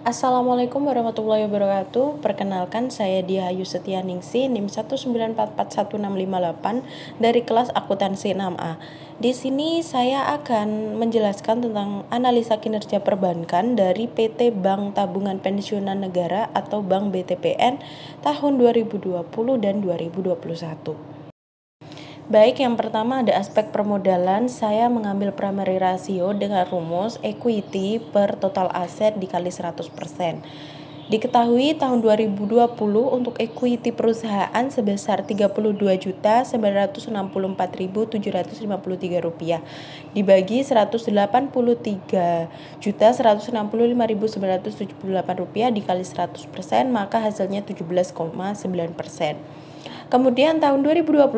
Assalamualaikum warahmatullahi wabarakatuh. Perkenalkan saya Diayu Setianingsih, NIM 1944168 dari kelas akuntansi 6A. Di sini saya akan menjelaskan tentang analisa kinerja perbankan dari PT Bank Tabungan Pensiunan Negara atau Bank BTPN tahun 2020 dan 2021. Baik, yang pertama ada aspek permodalan. Saya mengambil primary ratio dengan rumus equity per total aset dikali 100%. Diketahui tahun 2020 untuk equity perusahaan sebesar Rp34.964.753 dibagi Rp183.165.978 dikali 100%, maka hasilnya 17,9%. Kemudian tahun 2021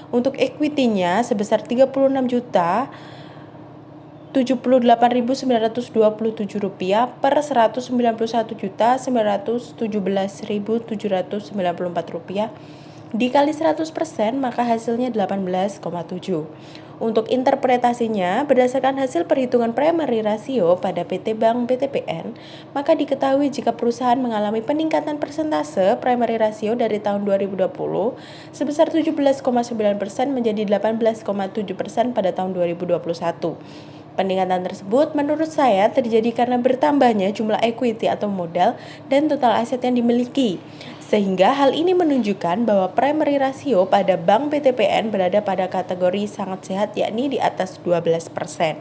untuk equity-nya sebesar 36 juta 78.927 rupiah per 191.917.794 rupiah dikali 100%, maka hasilnya 18,7. Untuk interpretasinya, berdasarkan hasil perhitungan primary ratio pada PT Bank BTPN, maka diketahui jika perusahaan mengalami peningkatan persentase primary ratio dari tahun 2020 sebesar 17,9% menjadi 18,7% pada tahun 2021. Peningkatan tersebut menurut saya terjadi karena bertambahnya jumlah equity atau modal dan total aset yang dimiliki. Sehingga hal ini menunjukkan bahwa primary ratio pada Bank BTPN berada pada kategori sangat sehat, yakni di atas 12%.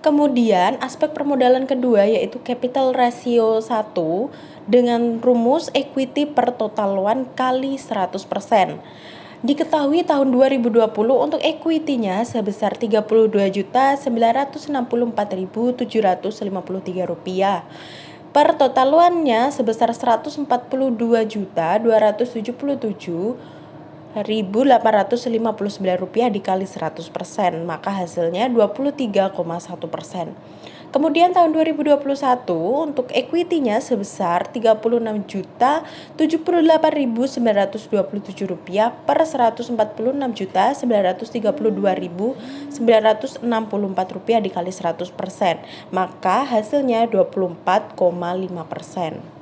Kemudian aspek permodalan kedua yaitu capital ratio 1 dengan rumus equity per total loan kali 100%. Diketahui tahun 2020 untuk equity-nya sebesar Rp32.964.753 per total loan-nya sebesar Rp142.277.859 dikali 100%, maka hasilnya 23,1%. Kemudian tahun 2021 untuk equity-nya sebesar Rp36.078.927 per Rp144.932.964 dikali 100%, maka hasilnya 24,5%.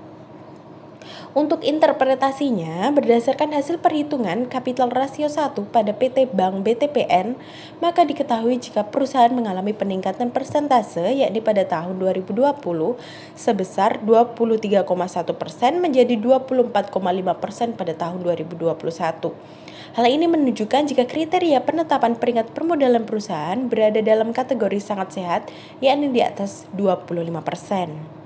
Untuk interpretasinya, berdasarkan hasil perhitungan kapital rasio 1 pada PT Bank BTPN, maka diketahui jika perusahaan mengalami peningkatan persentase yakni pada tahun 2020 sebesar 23,1% menjadi 24,5% pada tahun 2021. Hal ini menunjukkan jika kriteria penetapan peringkat permodalan perusahaan berada dalam kategori sangat sehat, yakni di atas 25%.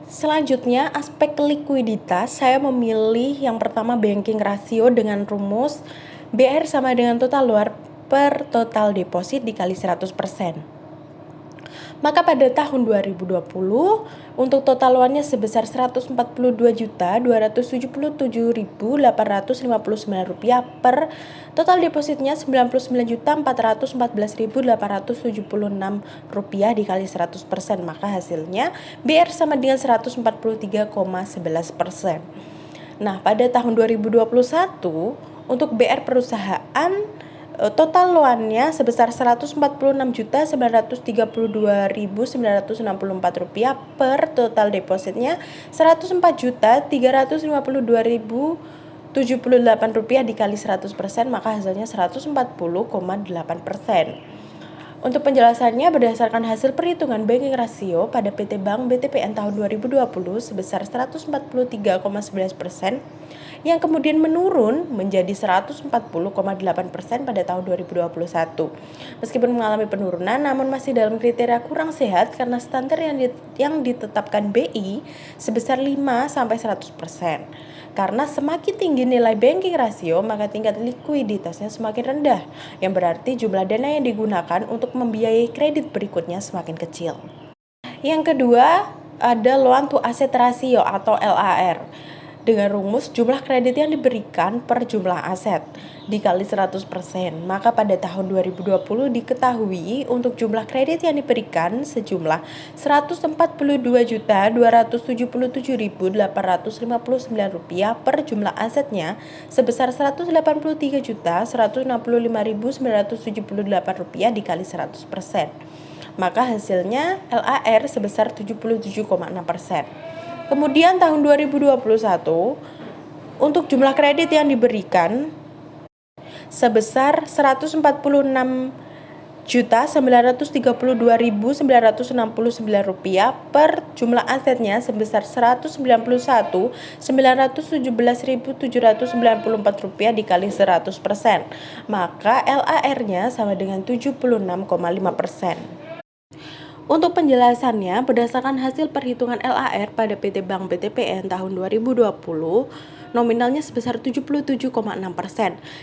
Selanjutnya, aspek likuiditas, saya memilih yang pertama banking ratio dengan rumus BR sama dengan total luar per total deposit dikali 100%. Maka pada tahun 2020 untuk total loannya sebesar Rp142.277.859 per total depositnya Rp99.414.876 dikali 100%, maka hasilnya BR sama dengan 143,11%. Nah, pada tahun 2021 untuk BR perusahaan total loannya sebesar Rp144.932.964 per total depositnya Rp104.352.078 dikali 100%, maka hasilnya 140,8%. Untuk penjelasannya, berdasarkan hasil perhitungan banking ratio pada PT Bank BTPN tahun 2020 sebesar 143,11%, yang kemudian menurun menjadi 140,8% pada tahun 2021. Meskipun mengalami penurunan, namun masih dalam kriteria kurang sehat karena standar yang ditetapkan BI sebesar 5-100%. Karena semakin tinggi nilai banking ratio, maka tingkat likuiditasnya semakin rendah, yang berarti jumlah dana yang digunakan untuk membiayai kredit berikutnya semakin kecil. Yang kedua, ada loan to asset ratio atau LAR dengan rumus jumlah kredit yang diberikan per jumlah aset dikali 100%. Maka pada tahun 2020 diketahui untuk jumlah kredit yang diberikan sejumlah Rp142.277.859 per jumlah asetnya sebesar Rp183.165.978 dikali 100%. maka hasilnya LAR sebesar 77,6%. Kemudian tahun 2021 untuk jumlah kredit yang diberikan sebesar 146.932.969 rupiah per jumlah asetnya sebesar 191.917.794 rupiah dikali 100%, maka LAR-nya sama dengan 76,5%. Untuk penjelasannya, berdasarkan hasil perhitungan LAR pada PT Bank BTPN tahun 2020, nominalnya sebesar 77,6%.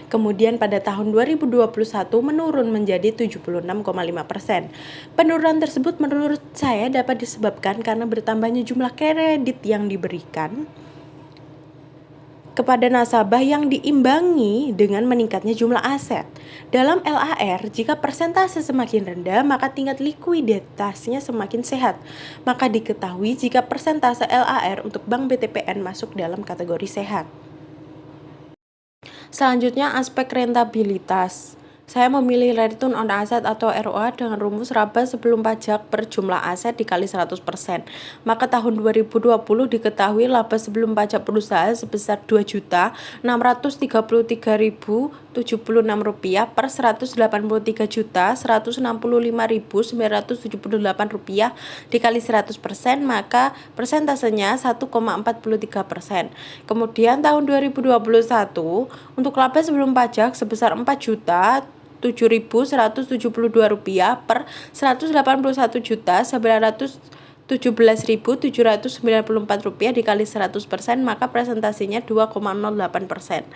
Kemudian pada tahun 2021 menurun menjadi 76,5%. Penurunan tersebut menurut saya dapat disebabkan karena bertambahnya jumlah kredit yang diberikan kepada nasabah yang diimbangi dengan meningkatnya jumlah aset. Dalam LAR, jika persentase semakin rendah, maka tingkat likuiditasnya semakin sehat. Maka diketahui jika persentase LAR untuk Bank BTPN masuk dalam kategori sehat. Selanjutnya, aspek rentabilitas. Saya memilih return on asset atau ROA dengan rumus laba sebelum pajak per jumlah aset dikali 100%. Maka tahun 2020 diketahui laba sebelum pajak perusahaan sebesar Rp2.633.076 per Rp183.165.978 dikali 100%, maka persentasenya 1,43%. Kemudian tahun 2021 untuk laba sebelum pajak sebesar Rp4.007.172 per Rp181.917.794 dikali 100%, maka presentasinya 2,08%.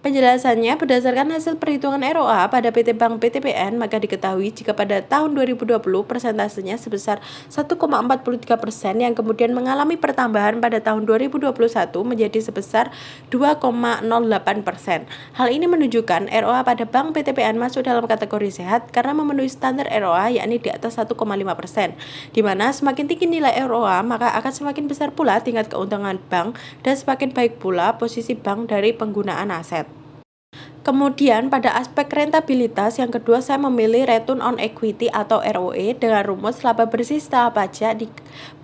Penjelasannya, berdasarkan hasil perhitungan ROA pada PT Bank BTPN, maka diketahui jika pada tahun 2020 persentasenya sebesar 1,43% yang kemudian mengalami pertambahan pada tahun 2021 menjadi sebesar 2,08%. Hal ini menunjukkan ROA pada Bank BTPN masuk dalam kategori sehat karena memenuhi standar ROA yakni di atas 1,5%, di mana semakin tinggi nilai ROA maka akan semakin besar pula tingkat keuntungan bank dan semakin baik pula posisi bank dari penggunaan aset. Kemudian pada aspek rentabilitas yang kedua saya memilih return on equity atau ROE dengan rumus laba bersih setelah pajak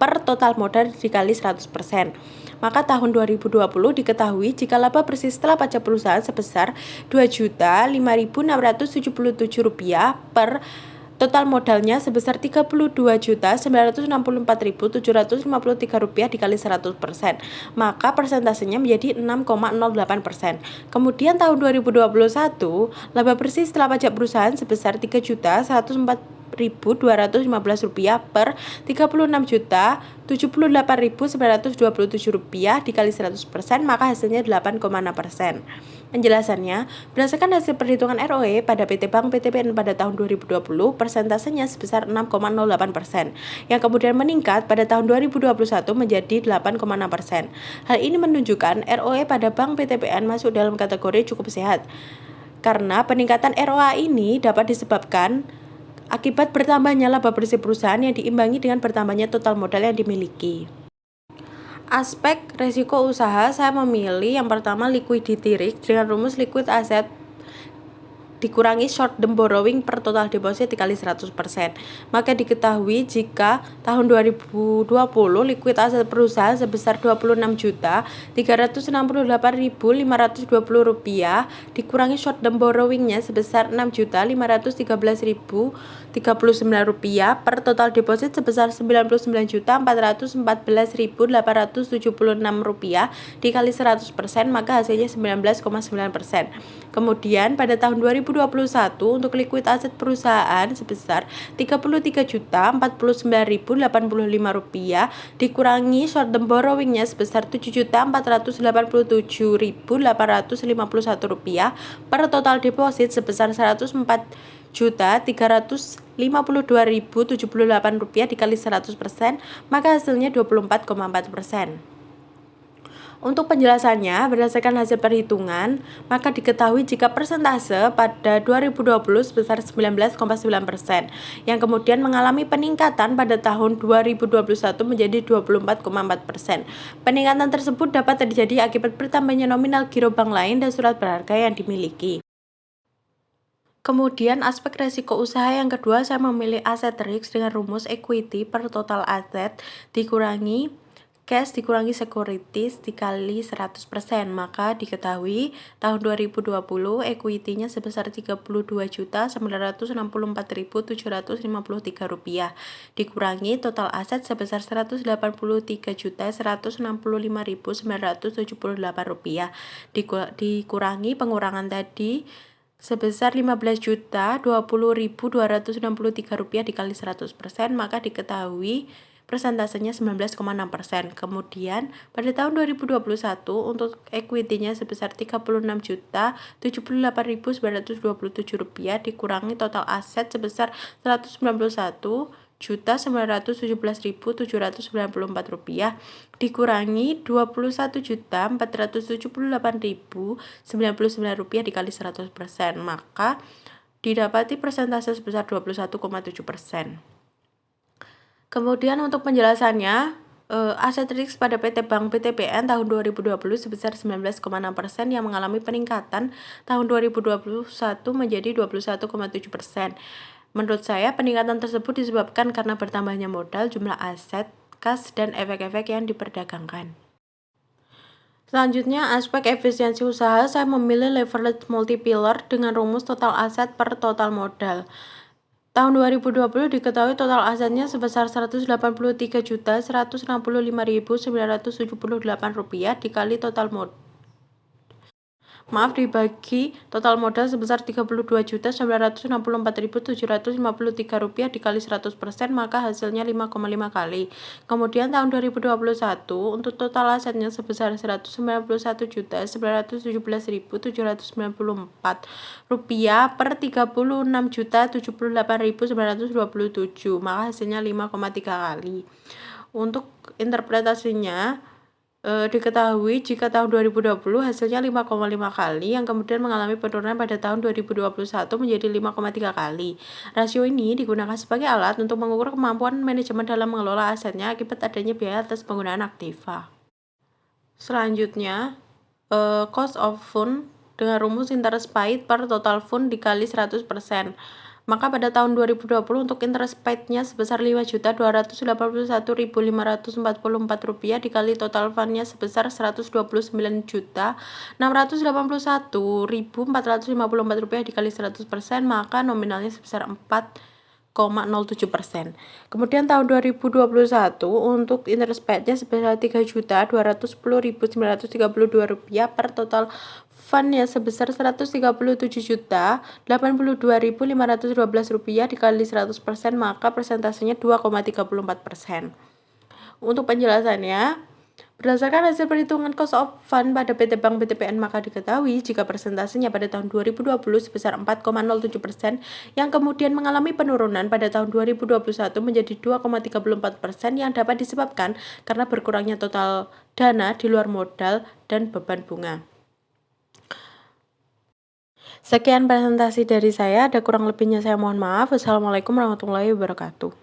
per total modal dikali 100%. Maka tahun 2020 diketahui jika laba bersih setelah pajak perusahaan sebesar Rp2.05.677 per total modalnya sebesar Rp32.964.753 dikali 100%, maka persentasenya menjadi 6,08%. Kemudian tahun 2021, laba bersih setelah pajak perusahaan sebesar Rp3.104.215 per Rp36.078.927 dikali 100%, maka hasilnya 8,6%. Penjelasannya, berdasarkan hasil perhitungan ROE pada PT Bank BTPN pada tahun 2020, persentasenya sebesar 6,08%, yang kemudian meningkat pada tahun 2021 menjadi 8,6%. Hal ini menunjukkan ROE pada Bank BTPN masuk dalam kategori cukup sehat, karena peningkatan ROA ini dapat disebabkan akibat bertambahnya laba bersih perusahaan yang diimbangi dengan bertambahnya total modal yang dimiliki. Aspek resiko usaha saya memilih yang pertama liquidity risk dengan rumus liquid asset dikurangi short term borrowing per total deposit dikali 100%. Maka diketahui jika tahun 2020 liquid aset perusahaan sebesar Rp26.368.520 dikurangi short term borrowingnya sebesar Rp6.513.039 per total deposit sebesar Rp99.414.876 dikali 100%, maka hasilnya 19,9%. Kemudian pada tahun 2021 untuk liquid aset perusahaan sebesar Rp33.049.085 dikurangi short term borrowingnya sebesar Rp7.487.851 per total deposit sebesar Rp104.352.078 dikali 100%, maka hasilnya 24,4%. Untuk penjelasannya, berdasarkan hasil perhitungan, maka diketahui jika persentase pada 2020 sebesar 19,9%, yang kemudian mengalami peningkatan pada tahun 2021 menjadi 24,4%. Peningkatan tersebut dapat terjadi akibat bertambahnya nominal giro bank lain dan surat berharga yang dimiliki. Kemudian aspek resiko usaha yang kedua, saya memilih aset risk dengan rumus equity per total aset dikurangi cash dikurangi securities dikali 100%. Maka diketahui tahun 2020 equity-nya sebesar Rp32.964.753 dikurangi total aset sebesar Rp183.165.978 dikurangi pengurangan tadi sebesar Rp15.020.263 dikali 100%, maka diketahui persentasenya 19,6%. Kemudian pada tahun 2021 untuk equity-nya sebesar Rp31.078.927 dikurangi total aset sebesar Rp191.917.794 dikurangi Rp21.478.099 dikali 100%, maka didapati persentase sebesar 21,7%. Kemudian untuk penjelasannya, aset risk pada PT Bank BTPN tahun 2020 sebesar 19,6% yang mengalami peningkatan tahun 2021 menjadi 21,7%. Menurut saya, peningkatan tersebut disebabkan karena bertambahnya modal, jumlah aset, kas, dan efek-efek yang diperdagangkan. Selanjutnya, aspek efisiensi usaha, saya memilih leverage multiplier dengan rumus total aset per total modal. Tahun 2020 diketahui total asetnya sebesar Rp183.165.978 dikali dibagi total modal sebesar Rp32.964.753 dikali 100%, maka hasilnya 5,5 kali. Kemudian tahun 2021 untuk total asetnya sebesar Rp191.917.794 per Rp36.078.927, maka hasilnya 5,3 kali. Untuk interpretasinya, diketahui jika tahun 2020 hasilnya 5,5 kali yang kemudian mengalami penurunan pada tahun 2021 menjadi 5,3 kali. Rasio ini digunakan sebagai alat untuk mengukur kemampuan manajemen dalam mengelola asetnya akibat adanya biaya atas penggunaan aktiva. Selanjutnya, cost of fund dengan rumus interest paid per total fund dikali 100%. Maka pada tahun 2020 untuk interest paid-nya sebesar Rp5.281.544 dikali total fund-nya sebesar Rp129.681.454 dikali 100%, maka nominalnya sebesar 4,07%. Kemudian tahun 2021 untuk interest paid-nya sebesar Rp3.210.932 per total fund-nya sebesar Rp137.082.512 dikali 100%, maka persentasenya 2,34%. Untuk penjelasannya, berdasarkan hasil perhitungan cost of fund pada PT Bank BTPN, maka diketahui jika persentasenya pada tahun 2020 sebesar 4,07% yang kemudian mengalami penurunan pada tahun 2021 menjadi 2,34% yang dapat disebabkan karena berkurangnya total dana di luar modal dan beban bunga. Sekian presentasi dari saya, ada kurang lebihnya saya mohon maaf. Wassalamualaikum warahmatullahi wabarakatuh.